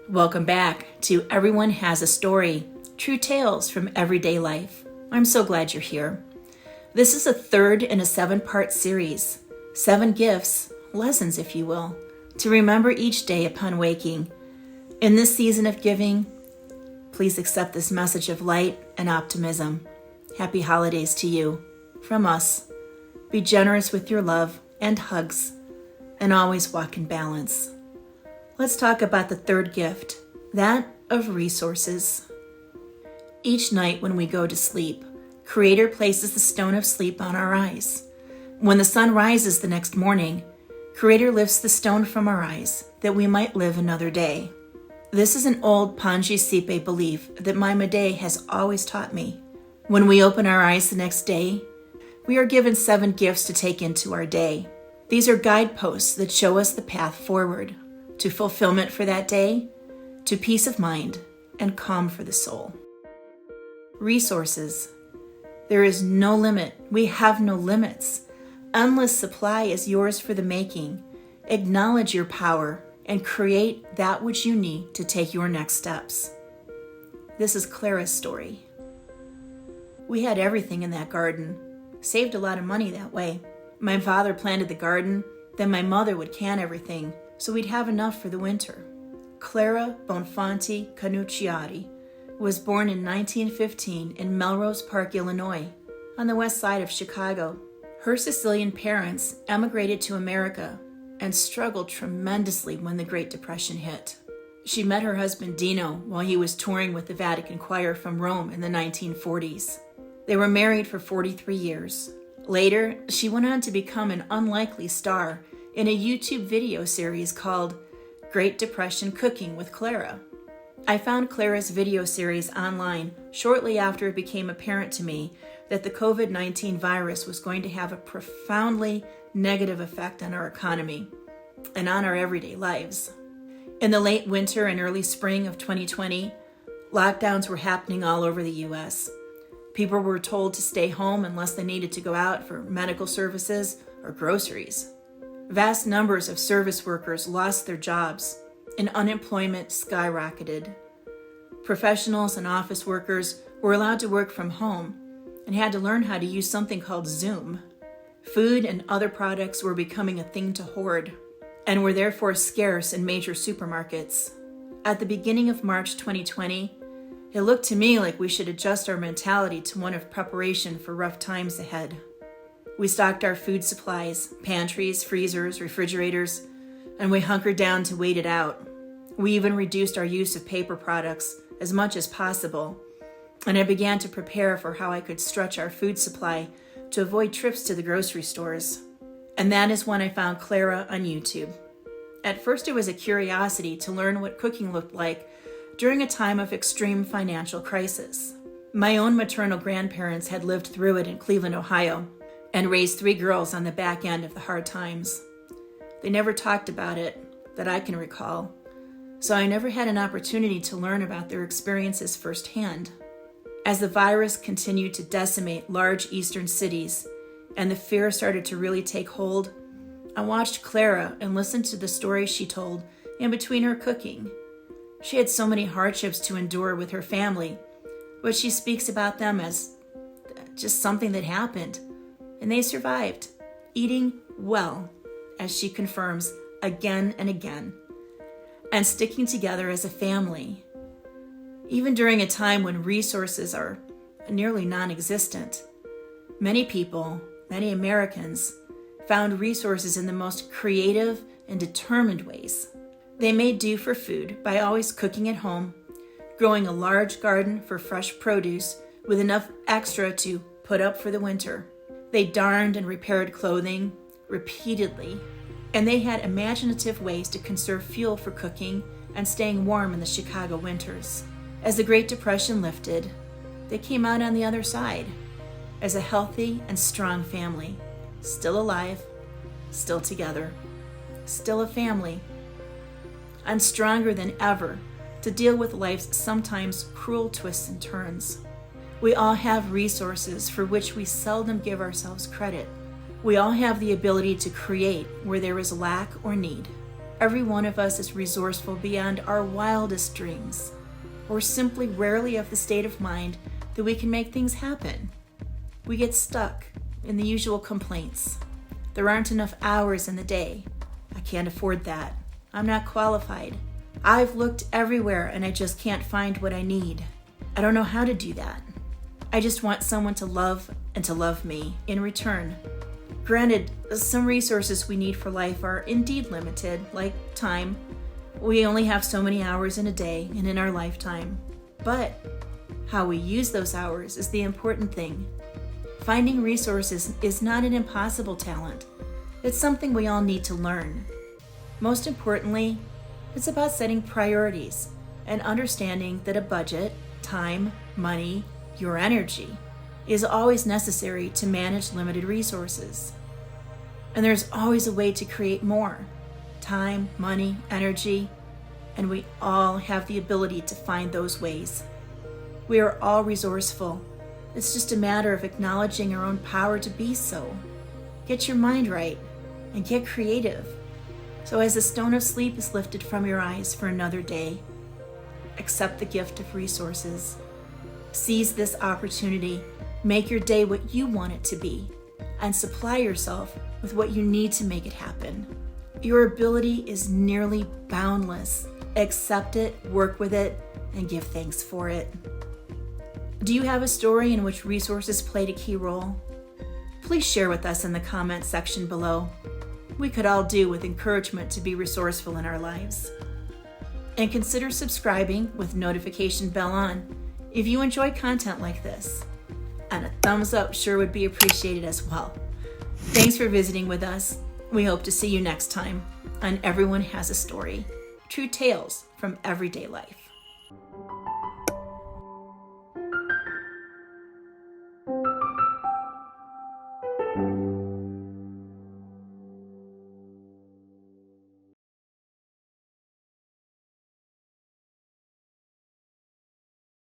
Welcome back to Everyone Has a Story, True Tales from Everyday Life. I'm so glad you're here. This is a third in a 7-part series, 7 gifts, lessons if you will, to remember each day upon waking. In this season of giving, please accept this message of light and optimism. Happy holidays to you, from us. Be generous with your love and hugs, and always walk in balance. Let's talk about the third gift, that of resources. Each night when we go to sleep, Creator places the stone of sleep on our eyes. When the sun rises the next morning, Creator lifts the stone from our eyes that we might live another day. This is an old Panji Sipe belief that my Made has always taught me. When we open our eyes the next day, we are given 7 gifts to take into our day. These are guideposts that show us the path forward, to fulfillment for that day, to peace of mind, and calm for the soul. Resources. There is no limit. We have no limits. Endless supply is yours for the making. Acknowledge your power and create that which you need to take your next steps. This is Clara's story. We had everything in that garden. Saved a lot of money that way. My father planted the garden, then my mother would can everything, so we'd have enough for the winter. Clara Bonfanti Canucciati was born in 1915 in Melrose Park, Illinois, on the west side of Chicago. Her Sicilian parents emigrated to America and struggled tremendously when the Great Depression hit. She met her husband Dino while he was touring with the Vatican Choir from Rome in the 1940s. They were married for 43 years. Later, she went on to become an unlikely star in a YouTube video series called Great Depression Cooking with Clara. I found Clara's video series online shortly after it became apparent to me that the COVID-19 virus was going to have a profoundly negative effect on our economy and on our everyday lives. In the late winter and early spring of 2020, lockdowns were happening all over the U.S. People were told to stay home unless they needed to go out for medical services or groceries. Vast numbers of service workers lost their jobs, and unemployment skyrocketed. Professionals and office workers were allowed to work from home and had to learn how to use something called Zoom. Food and other products were becoming a thing to hoard and were therefore scarce in major supermarkets. At the beginning of March 2020, it looked to me like we should adjust our mentality to one of preparation for rough times ahead. We stocked our food supplies, pantries, freezers, refrigerators, and we hunkered down to wait it out. We even reduced our use of paper products as much as possible, and I began to prepare for how I could stretch our food supply to avoid trips to the grocery stores. And that is when I found Clara on YouTube. At first, it was a curiosity to learn what cooking looked like during a time of extreme financial crisis. My own maternal grandparents had lived through it in Cleveland, Ohio, and raised 3 girls on the back end of the hard times. They never talked about it, that I can recall, so I never had an opportunity to learn about their experiences firsthand. As the virus continued to decimate large eastern cities and the fear started to really take hold, I watched Clara and listened to the stories she told in between her cooking. She had so many hardships to endure with her family, but she speaks about them as just something that happened. And they survived, eating well, as she confirms again and again, and sticking together as a family. Even during a time when resources are nearly non-existent, many people, many Americans, found resources in the most creative and determined ways. They made do for food by always cooking at home, growing a large garden for fresh produce with enough extra to put up for the winter. They darned and repaired clothing repeatedly, and they had imaginative ways to conserve fuel for cooking and staying warm in the Chicago winters. As the Great Depression lifted, they came out on the other side as a healthy and strong family, still alive, still together, still a family, and stronger than ever to deal with life's sometimes cruel twists and turns. We all have resources for which we seldom give ourselves credit. We all have the ability to create where there is lack or need. Every one of us is resourceful beyond our wildest dreams, or simply rarely of the state of mind that we can make things happen. We get stuck in the usual complaints. There aren't enough hours in the day. I can't afford that. I'm not qualified. I've looked everywhere and I just can't find what I need. I don't know how to do that. I just want someone to love and to love me in return. Granted, some resources we need for life are indeed limited, like time. We only have so many hours in a day and in our lifetime. But how we use those hours is the important thing. Finding resources is not an impossible talent. It's something we all need to learn. Most importantly, it's about setting priorities and understanding that a budget, time, money, your energy, is always necessary to manage limited resources. And there's always a way to create more. Time, money, energy, and we all have the ability to find those ways. We are all resourceful. It's just a matter of acknowledging our own power to be so. Get your mind right and get creative. So as the stone of sleep is lifted from your eyes for another day, accept the gift of resources. Seize this opportunity. Make your day what you want it to be, and supply yourself with what you need to make it happen. Your ability is nearly boundless. Accept it, work with it, and give thanks for it. Do you have a story in which resources played a key role? Please share with us in the comments section below. We could all do with encouragement to be resourceful in our lives. And consider subscribing with notification bell on if you enjoy content like this. And a thumbs up sure would be appreciated as well. Thanks for visiting with us. We hope to see you next time on Everyone Has a Story, true tales from everyday life.